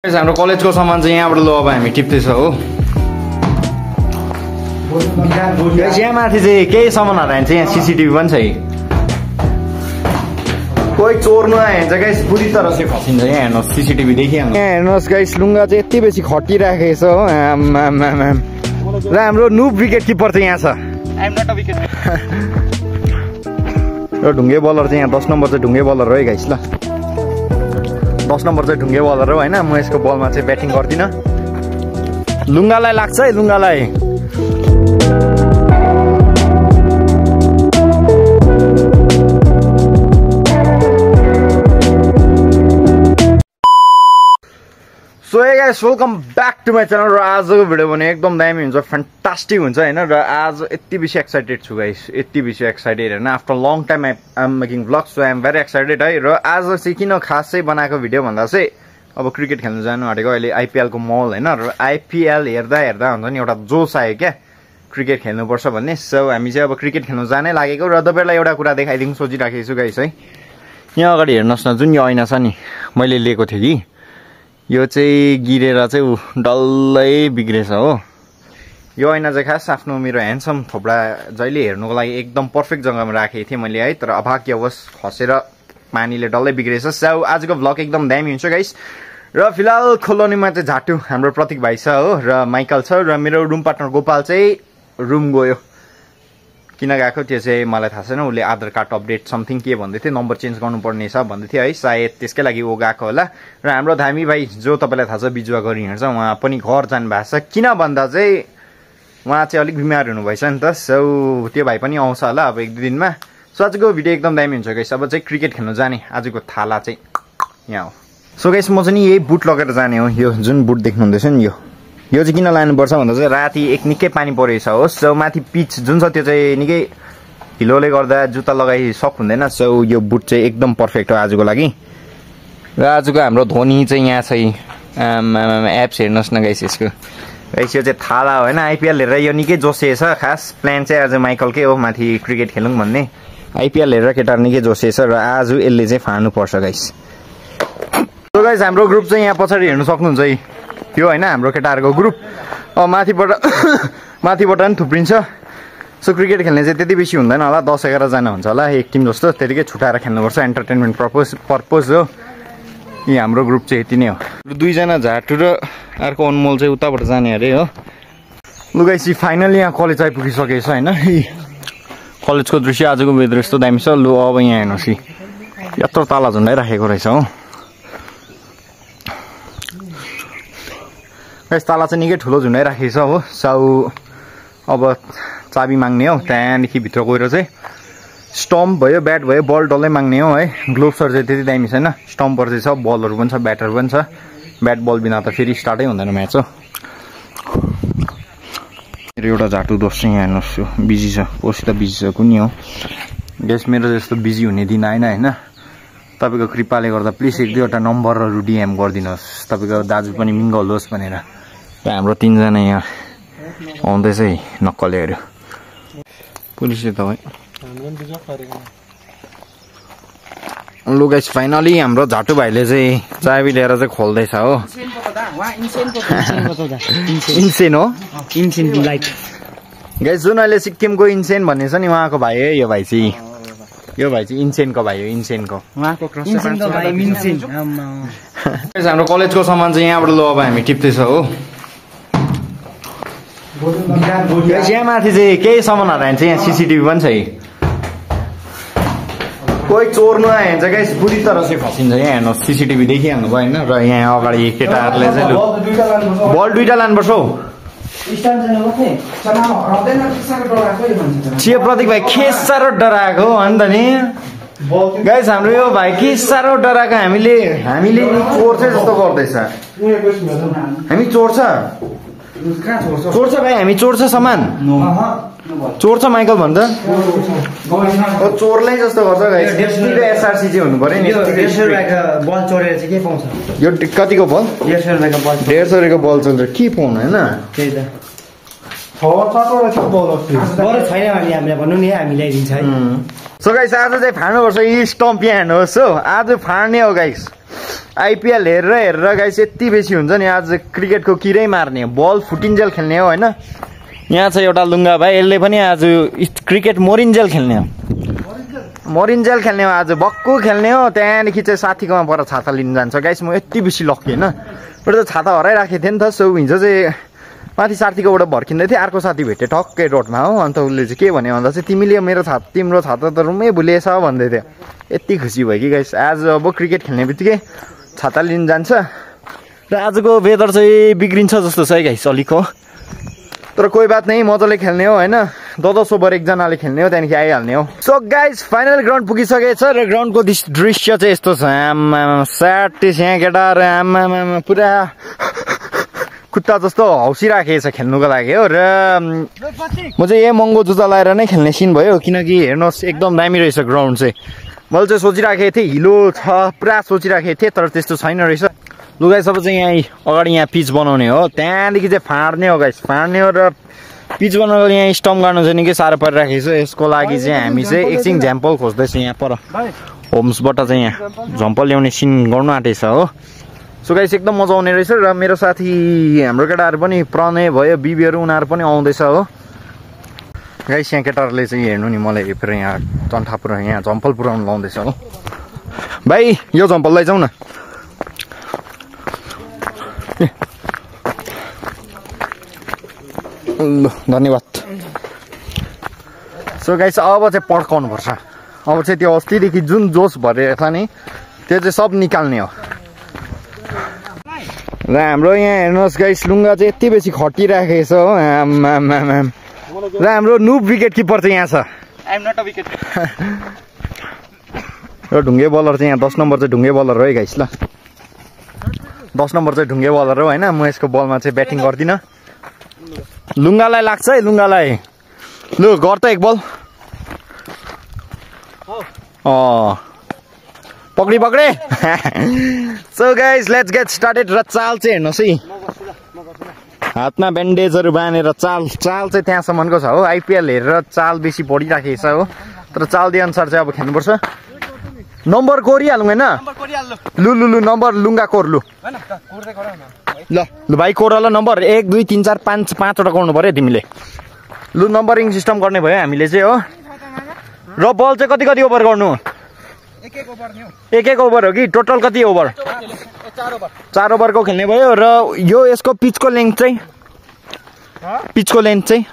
हाम्रो कलेजको सामान चाहिँ यहाँबाट लो अब हामी टिप्दैछ हो। यहाँ माथि चाहिँ केही सामानहरू हान्छ। यहाँ सीसीटीभी पनि छ। कोही चोर्नु आइन्छ गाइस बुढी तरह चाहिँ खसिन्छ। यहाँ हेर्नुहोस् सीसीटीभी देखिहाल्नु। यहाँ हेर्नुहोस् गाइस लुङ्गा चाहिँ यति बेसी खटिराखेको छ हो। र हाम्रो नुब विकेट किपर चाहिँ यहाँ छ। र ढुङ्गे बलर चाहिँ यहाँ 10 नम्बर चाहिँ ढुङ्गे बलर हो है गाइस। ल 10 नम्बर चाहिँ ढुङ्गे बलर हो होइन। म यसको बलमा चाहिँ ब्याटिङ गर्दिनँ। लुङ्गालाई लाग्छ है लुङ्गालाई। So hey guys welcome back to my channel. र आजको भिडियो भने एकदम दामी हुन्छ, फ्यान्टास्टिक हुन्छ होइन। र आज यति बेसी एक्साइटेड छु गाइस, यति बेसी एक्साइटेड होइन। After long time I am making vlogs, so I am very excited है। र आज चाहिँ किन खास चाहिँ बनाएको भिडियो भन्दा चाहिँ अब क्रिकेट खेल्नु जानु आँटेको अहिले आइपिएलको माहौल होइन। र आइपिएल हेर्दा हेर्दा हुन्छ नि एउटा जोस आयो क्या क्रिकेट खेल्नुपर्छ भन्ने। सो हामी चाहिँ अब क्रिकेट खेल्नु जानै लागेको। र तपाईँलाई एउटा कुरा देखाइदिउँ सोचिराखेको छु गाइस है। यहाँ अगाडि हेर्नुहोस् न, जुन यो ऐना छ नि मैले लिएको थिएँ कि यो चाहिँ गिरेर चाहिँ डल्लै बिग्रेछ हो। यो ऐना चाहिँ खास आफ्नो मेरो ह्यान्डसम थोप्रा जहिले हेर्नुको लागि एकदम पर्फेक्ट जग्गामा राखेको थिएँ मैले है। तर अभाग्यवश खसेर पानीले डल्लै बिग्रेछ। सो आजको भ्लग एकदम दामी हुन्छ गाइस। र फिलहाल खोलोनीमा चाहिँ झाटु हाम्रो प्रतीक भाइ छ हो, र माइकल छ, र मेरो रुम पार्टनर गोपाल चाहिँ रुम गयो। किन गएको त्यो चाहिँ मलाई थाहा छैन। उसले आधार कार्ड अपडेट समथिङ के भन्दै थियो, नम्बर चेन्ज गर्नुपर्ने छ भन्दै थियो है। सायद त्यसकै लागि ऊ गएको होला। र हाम्रो धामी भाइ जो तपाईँलाई थाहा छ बिजुवा गरी हिँड्छ, उहाँ पनि घर जानु भएको छ। किन भन्दा चाहिँ उहाँ चाहिँ अलिक बिमार हुनुभएछ नि त। सो त्यो भाइ पनि आउँछ होला अब 1-2 दिनमा। सो आजको भिडियो एकदम दामी हुन्छ गाइस। अब चाहिँ क्रिकेट खेल्नु जाने आजको थाला चाहिँ यहाँ हो। सो गाइस म चाहिँ नि यही बुट लगेर जाने हो। यो जुन बुट देख्नुहुँदैछ नि यो चाहिँ किन लानुपर्छ भन्दा चाहिँ राति निकै पानी परेछ हो। सो माथि पिच जुन छ त्यो चाहिँ निकै हिलोले गर्दा जुत्ता लगाइ सक हुँदैन। सो यो बुट चाहिँ एकदम पर्फेक्ट हो आजको लागि। र आजको हाम्रो धोनी चाहिँ यहाँ चाहिँ एप्स हेर्नुहोस् न गाइस। यसको गाइस यो चाहिँ थाला हो होइन। आइपिएल हेरेर यो निकै जोसिएछ। खास प्लान चाहिँ आज माइकलकै हो माथि क्रिकेट खेलौँ भन्ने। आइपिएल हेरेर केटाहरू निकै जोसिएछ र आज यसले चाहिँ फाड्नुपर्छ गाइस। सो गाइस हाम्रो ग्रुप चाहिँ यहाँ पछाडि हेर्नु सक्नुहुन्छ है। यो होइन हाम्रो केटाहरूको ग्रुप। माथिबाट पनि थुप्रिन्छ। सो क्रिकेट खेल्ने चाहिँ त्यति बेसी हुँदैन होला, 10-11 जना हुन्छ होला एक टिम जस्तो। त्यतिकै छुट्याएर खेल्नुपर्छ, एन्टरटेनमेन्ट पर्पज हो। यी हाम्रो ग्रुप चाहिँ यति नै हो। 2 जना झाटु र अर्को अनमोल चाहिँ उताबाट जाने अरे हो। लुगाइसी फाइनली यहाँ कलेज आइपुगिसकेको छ होइन। कलेजको दृश्य आजको वेदर यस्तो दामी छ। लु अब यहाँ हेर्नुहोस् यत्रो ताला झुन्डाइराखेको रहेछ हो। यस ताला चाहिँ निकै ठुलो झुन्डाइराखेको छ हो। सो अब चाबी माग्ने हो। त्यहाँदेखि भित्र गएर चाहिँ स्टम्प भयो, ब्याट भयो, बल डल्लै माग्ने हो है। ग्लोभ्सहरू चाहिँ त्यति दामी छैन। स्टम्पहरू चाहिँ छ, बलहरू पनि छ, ब्याटहरू पनि छ। ब्याट बल बिना त फेरि स्टार्टै हुँदैन म्याच हो। मेरो एउटा झाटु दोस्त चाहिँ यहाँ हेर्नुहोस् यो बिजी छ। कोसित बिजी छ कुनै हो गेस। मेरो जस्तो बिजी हुने दिन आएन होइन। तपाईँको कृपाले गर्दा प्लिज 1-2वटा नम्बरहरू डिएम गरिदिनुहोस्, तपाईँको दाजु पनि मिङ्गल होस् भनेर। र हाम्रो 3 जना यहाँ आउँदैछ है नक्कलेहरू। पुलिसले त है। लु गाइस फाइनली हाम्रो झाटु भाइले चाहिँ चाबी लिएर चाहिँ खोल्दैछ हो। इन्सेन हो गाइस। जुन अहिले सिक्किमको इन्सेन भन्ने छ नि उहाँको भाइ है यो भाइ चाहिँ। यो भाइ चाहिँ इन्सेनको भाइ हो, इन्सेनको। हाम्रो कलेजको सामान चाहिँ यहाँबाट लो अब हामी टिप्दैछ हो। यहाँ माथि चाहिँ केही सामानहरू हान्छ। यहाँ सीसीटीभी पनि छ। कोही चोर्नु आइन्छ गाइस बुढी तरह चाहिँ खसिन्छ। यहाँ हेर्नुहोस् सीसीटीभी देखिहाल्नु भयो होइन। र यहाँ अगाडि केटाहरूले चाहिँ बल 2टा लानुपर्छ हौ। चियो प्रतीक भाइ के साह्रो डराएको हो अन्त नि गाइस। हाम्रो यो भाइ के साह्रो डराएको। हामीले चोर्छ जस्तो गर्दैछ। हामी चोर्छ भाइ, हामी चोर्छ सामान चोर्छ माइकल भन्छ। चोरलाई जस्तो गर्छ गाइस। एसआरसी चाहिँ हुनु पर्यो नि। 150 रुपैयाँको बल चोरेर चाहिँ के पाउँछ? यो कतिको बल? 150 रुपैयाँको बल। 150 रुपैयाँको बल चल्छ के पाउनु होइन। त्यही त बरु छैन भने हामीलाई भन्नु नि, हामी ल्याइदिन्छ है। सो गाइस आज चाहिँ फाड्नुपर्छ। यी स्टम्प यहाँ हेर्नुहोस् हो। आज फाड्ने हो गाइस। आइपिएल हेरेर गाइस यति बेसी हुन्छ नि आज क्रिकेटको किरै मार्ने बल फुटिन्जेल खेल्ने हो होइन यहाँ छ एउटा लुङ्गा भाइ यसले पनि आज क्रिकेट मोरिन्जेल खेल्ने हो मोरिन्जेल खेल्ने हो आज बक्कु खेल्ने हो त्यहाँदेखि चाहिँ साथीकोमा पर छाता लिन जान्छ गाइस म यति बेसी लक्की होइन एउटा त छाता हराइराखेको थिएँ नि त सो हिजो चाहिँ माथि साथीकोबाट भर्किँदै थिएँ अर्को साथी भेटेँ टक्कै रोडमा हो अन्त उसले चाहिँ के भन्यो भन्दा चाहिँ तिमीले मेरो तिम्रो छाता त रुमै भुलिएछ भन्दै थियो यति खुसी भयो कि गाइस आज अब क्रिकेट खेल्ने बित्तिकै छाता लिन जान्छ र आजको वेदर चाहिँ बिग्रिन्छ जस्तो छ है गाइस अलिक हो तर कोही बात नै मजाले खेल्ने हो होइन 10 ओभर एकजनाले खेल्ने हो त्यहाँदेखि आइहाल्ने हो सो गाइस फाइनल ग्राउन्ड पुगिसकेछ र ग्राउन्डको दृश्य चाहिँ यस्तो छ आम्मामा स्याटिस यहाँ केटाहरू आम्मामा पुरा कुत्ता जस्तो हौसिराखेको छ खेल्नुको लागि हो र म चाहिँ यही महँगो जुत्ता लगाएर नै खेल्ने सिन भयो किनकि हेर्नुहोस् एकदम दामी रहेछ ग्राउन्ड चाहिँ मैले चाहिँ सोचिराखेको थिएँ हिलो छ पुरा सोचिराखेको थिएँ तर त्यस्तो छैन रहेछ लु गाइस अब चाहिँ यहाँ अगाडि यहाँ पिच बनाउने हो त्यहाँदेखि चाहिँ फाड्ने हो गाइस फाड्ने हो र पिच बनाउनको यहाँ स्टम्प गर्नु चाहिँ निकै साह्रो परिराखेको छ यसको लागि चाहिँ हामी चाहिँ एकछिन झ्याम्पल खोज्दैछ यहाँ पर होम्सबाट चाहिँ यहाँ झम्पल ल्याउने सिन गर्नु आँटेछ हो सो गाइस एकदम मजा आउने रहेछ र मेरो साथी हाम्रो केटाहरू पनि प्रणय भयो बिबीहरू उनीहरू पनि आउँदैछ हो गाइस यहाँ केटाहरूले चाहिँ हेर्नु नि मलाई फेरि यहाँ चन्ठापुर यहाँ झम्पल पुऱ्याउनु लाउँदैछ हो भाइ यो झम्पल लैजाउँ न ल धन्यवाद सो गाइस अब चाहिँ पड्काउनुपर्छ अब चाहिँ त्यो अस्तिदेखि जुन जोस भरेको छ नि त्यो चाहिँ सब निकाल्ने हो र हाम्रो यहाँ हेर्नुहोस् गाइस लुङ्गा चाहिँ यति बेसी खटिराखेको छ हो र हाम्रो नुब विकेट किपर चाहिँ यहाँ छ र ढुङ्गे बलर चाहिँ यहाँ 10 नम्बर चाहिँ ढुङ्गे बलर हो है गाइस ल 10 नम्बर चाहिँ ढुङ्गे बलर हो होइन म यसको बलमा चाहिँ ब्याटिङ गर्दिनँ लुङ्गालाई लाग्छ है लुङ्गालाई लु गर त एक बल पक्री पक्रे so guys let's get started र चाल चाहिँ हेर्नुहोस् है हातमा ब्यान्डेजहरू बाँधेर चाल चाहिँ त्यहाँसम्मको छ हो आइपिएल हेरेर चाल बेसी बढिराखेको छ हो तर चाल दिए अनुसार चाहिँ अब खेल्नुपर्छ नम्बर कोरिहालौँ होइन लु लु लु नम्बर लुङ्गा कोर लु ल लु भाइ कोर ल नम्बर 1 2 3 4 5 5वटा कोर्नु पर्यो तिमीले लु नम्बरिङ सिस्टम गर्ने भयो हामीले चाहिँ हो र बल चाहिँ कति कति ओभर गर्नु एक ओभर हो कि टोटल कति ओभर 4 ओभरको खेल्ने भयो र यो यसको पिचको लेन्थ चाहिँ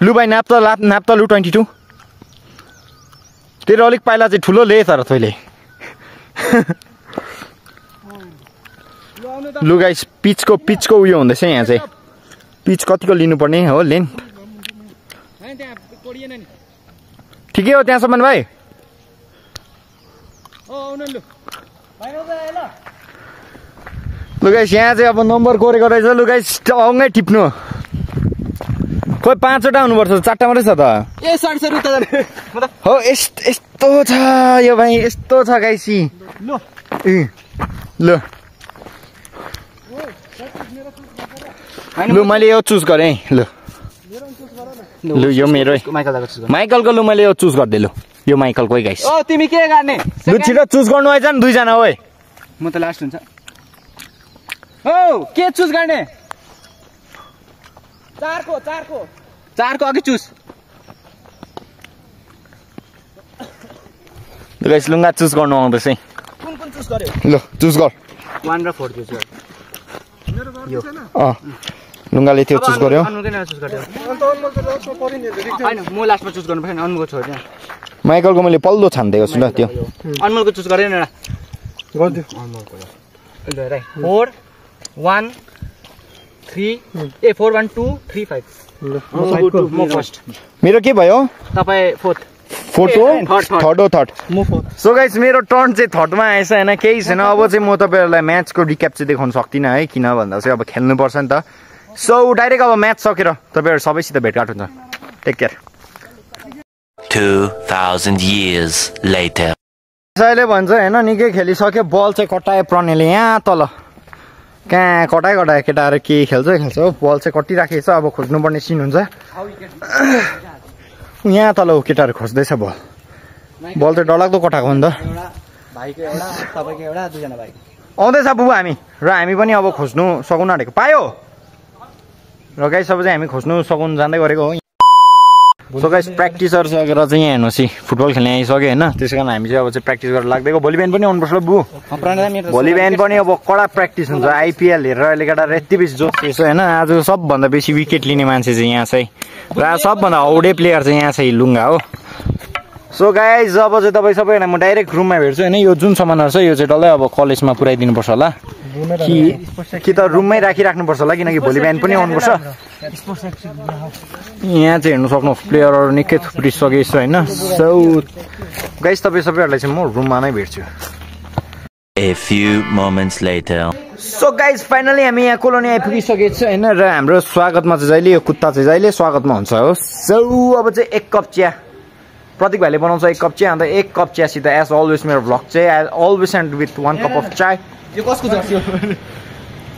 लु भाइ नाप त लु 22 तेरो अलिक पाइला चाहिँ ठुलो ले तर तैँले लु गाइस पिचको उयो हुँदैछ यहाँ चाहिँ पिच कतिको लिनुपर्ने हो लेन्थ ठिकै हो त्यहाँसम्म भाइ लु गाइस यहाँ चाहिँ अब नम्बर कोरेको रहेछ लु गाइस अङ्गै टिप्नु खोइ 5वटा हुनुपर्छ 4टा मात्रै छ त हो यस्तो छ यो भाइ यस्तो छ गाइसी ल लु मैले यो चुज गरेँ लु यो मेरो माइकलको लु मैले यो चुज गरिदिएँ लु यो माइकलको है गाइस तिमी के गर्ने लु छिटो चुज गर्नु आएछ नि 2 जना हो म त लास्ट हुन्छ हो के चुज गर्ने चारको अघि चुज लु गाइस लुङ्गा चुज गर्नु आउँदैछ है कुन चुज गर्यो ल चुज गर 1 र 4 चुज यो लुङ्गाले त्यो चुज गर्यो हैन म लास्टमा चुज गर्नु पर्छ अनमोलको छोड्दिन माइकलको मैले पल्लो छान्दिएको छु ल त्यो अनमोलको चुज गरेन न गर्दियो अनमोलको ल राइ 4 1 3 ए 4 1 2 3 5 म फर्स्ट मेरो के भयो तपाई फोर्थ थर्ड म फोर्थ सो गाइस मेरो टर्न चाहिँ थर्डमा आएछ हैन केही छैन अब चाहिँ म तपाईहरुलाई म्याचको रिक्याप चाहिँ देखाउन सक्दिनँ है किन भन्दा चाहिँ अब खेल्नु पर्छ नि त सो डाइरेक्ट अब म्याच सकेर तपाईहरु सबैसित भेटघाट हुन्छ टेक केयर 2000 years later साइले भन्छ हैन निकै खेलिसक्यो बल चाहिँ कटाए प्रणयले यहाँ तल कहाँ कटाए केटाहरु के खेल्छ हो बल चाहिँ कटिराखेको छ अब खोज्नु पर्ने सिन हुन्छ यहाँ तल केटाहरु खोज्दैछ बल चाहिँ डरलाग्दो कटाएको हो नि त भाइको एउटा तपाईँको एउटा दुईजना भाइ आउँदैछ बुबु हामी र हामी पनि अब खोज्नु सकुन आँटेको पायो र गाइस अब चाहिँ हामी खोज्नु सकुन जाँदै गरेको हो सो गाइस प्र्याक्टिसहरू सकेर चाहिँ यहाँ हेर्नुहोस् फुटबल खेल्ने आइसक्यो होइन त्यसै कारण हामी चाहिँ अब चाहिँ प्र्याक्टिस गरेर लाग्दैको भोलि बिहान पनि आउनुपर्छ ल बुबु भोलि बिहान पनि अब कडा प्र्याक्टिस हुन्छ आइपिएल हेरेर अहिले केटा यति बेसी जोस रहेछ होइन आज सबभन्दा बेसी विकेट लिने मान्छे चाहिँ यहाँ चाहिँ र सबभन्दा हाउडे प्लेयर चाहिँ यहाँ चाहिँ लुङ्गा हो सो गाइज अब चाहिँ तपाईँ सबैजना म डाइरेक्ट रुममा भेट्छु होइन यो जुन सामानहरू छ यो चाहिँ डल्लै अब कलेजमा पुऱ्याइदिनुपर्छ होला कि त रुममै राखिराख्नुपर्छ होला किनकि भोलि बिहान पनि आउनुपर्छ यहाँ चाहिँ हेर्नु सक्नु प्लेयरहरू निकै थुप्रिसकेछ होइन सो गाइज तपाईँ सबैहरूलाई चाहिँ म रुममा नै भेट्छु A few moments later. So guys finally हामी यहाँ कोलोनी आइपुगिसकेको छ होइन र हाम्रो स्वागतमा चाहिँ जहिले यो कुत्ता चाहिँ जहिले स्वागतमा हुन्छ हो सो अब चाहिँ एक कप चिया प्रतीक भाइले बनाउँछ एक कप चिया अन्त एक कप चियासित एज अलवेज मेरो भ्लग चाहिँ as always end with 1 cup of चाय यो कसको जर्सी हो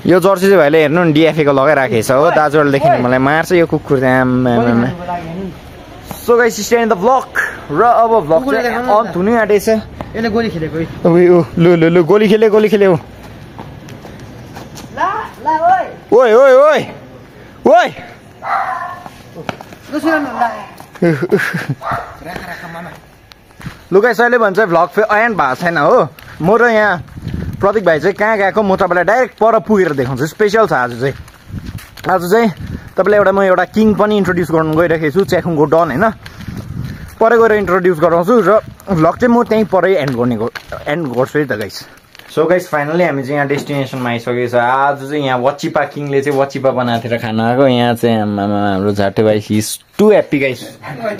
यो जर्सी चाहिँ भाइले हेर्नु नि डिएफएको लगाइराखेको छ हो दाजुहरूले देख्यो भने मलाई मार्छ यो कुकुर चाहिँ so guys stay in the vlog र अब भ्लग चाहिँ अन्त हुनै आँटेछ यसले गोली खेलेको लु लु लु गोली खेल्यो हो ओइ ओइ ओइ ओइ लुगाइस अहिले भन्छ भ्लग फेरि एन्ड भएको छैन हो म र यहाँ प्रतीक भाइ चाहिँ कहाँ गएको म तपाईँलाई डाइरेक्ट पर पुगेर देखाउँछु स्पेसल छ आज चाहिँ तपाईँलाई म एउटा किङ पनि इन्ट्रोड्युस गर्नु गइरहेको छु च्याखुङको डन होइन परै गएर इन्ट्रोड्युस गराउँछु र भ्लग चाहिँ म त्यहीँ परै एन्ड गर्छु है त गाइस सो गाइस फाइनली हामी चाहिँ यहाँ डेस्टिनेसनमा आइसकेको छ आज चाहिँ यहाँ वचिपा किङले चाहिँ वचिपा बनाएको थिएर खानु आएको यहाँ चाहिँ हाम्रो झाटे भाइ हिज टु ह्याप्पी गाइस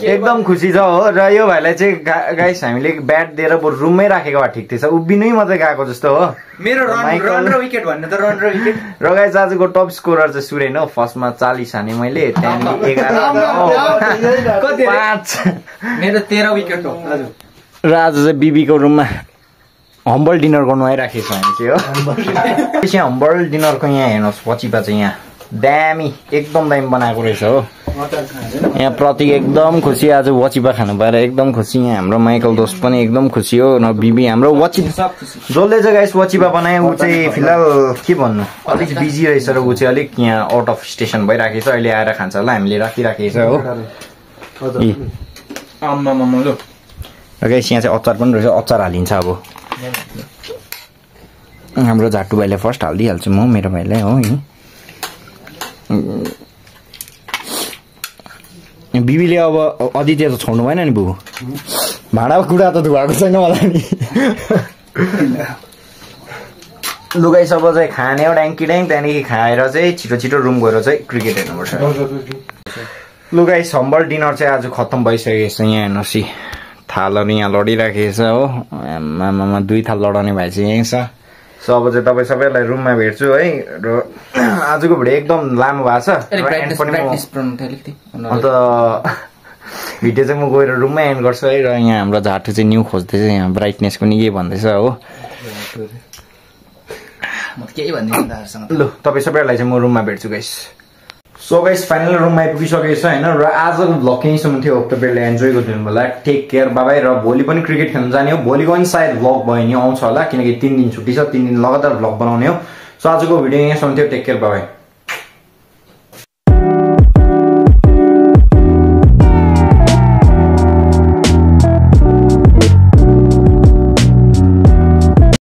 एकदम खुसी छ हो र यो भाइलाई चाहिँ गाइस हामीले ब्याट दिएर बरु रुममै राखेको भए ठिक थिएछ उभिनै मात्रै गएको जस्तो हो मेरो रन र विकेट भन्ने त रन र विकेट र गाइस आजको टप स्कोरर चाहिँ सुरेन हो फर्स्टमा 40 हाने मैले त्यहाँदेखि 11 मेरो 13 विकेट हो हजुर र आज चाहिँ बिबीको रुममा हम्बल डिनर गर्नु आइराखेको छ हामी चाहिँ हो यहाँ हम्बल डिनरको यहाँ हेर्नुहोस् वचिपा चाहिँ यहाँ दामी एकदम दामी बनाएको रहेछ हो यहाँ प्रतीक एकदम खुसी आज वचिपा खानु पाएर एकदम खुसी यहाँ हाम्रो माइकल दोस्त पनि एकदम खुसी हो न बिबी हाम्रो वचिपा जसले चाहिँ गाइस वचिपा बनाए ऊ चाहिँ फिलहाल के भन्नु अलिक बिजी रहेछ र ऊ चाहिँ अलिक यहाँ आउट अफ स्टेसन भइराखेको छ अहिले आएर खान्छ होला हामीले राखिराखेको छ हो र गाइस यहाँ चाहिँ अचार पनि रहेछ अचार हालिन्छ अब हाम्रो झाटु भाइलाई फर्स्ट हालिदिइहाल्छु म मेरो भाइलाई हो बिबीले अब अदित्य त छोड्नु भएन नि बुबु भाँडाको कुरा त धुवाएको छैन मलाई नि लुगाइ सब चाहिँ खाने हो ड्याङ्की ड्याङ त्यहाँदेखि खाएर चाहिँ छिटो छिटो रुम गएर चाहिँ क्रिकेट हेर्नुपर्छ लुगाइ हम्बल डिनर चाहिँ आज खत्तम भइसकेको छ यहाँ हेर्नुहोस् थालहरू यहाँ लडिराखेको छ हो आमामा 2 थाल लडाउने भाइ चाहिँ यहीँ छ सो अब चाहिँ तपाईँ सबैलाई रुममा भेट्छु है र आजको भिडियो एकदम लामो भएको छ अन्त भिडियो चाहिँ म गएर रुममै एन्ड गर्छु है र यहाँ हाम्रो झाटु चाहिँ न्यू खोज्दैछ यहाँ ब्राइटनेसको नि के भन्दैछ हो ल तपाईँ सबैलाई चाहिँ म रुममा भेट्छु गाइस सो गाइस फाइनल रुममा आइपुगिसकेको छ होइन र आजको भ्लग यहीँसम्म थियो तपाईँहरूले एन्जोय गरिदिनु होला टेक केयर बाबाई र भोलि पनि क्रिकेट खेल्न जाने हो भोलिको पनि सायद भ्लग भयो नि आउँछ होला किनकि 3 दिन छुट्टी छ 3 दिन लगातार भ्लग बनाउने हो सो आजको भिडियो यहीँसम्म थियो टेक केयर बाबाई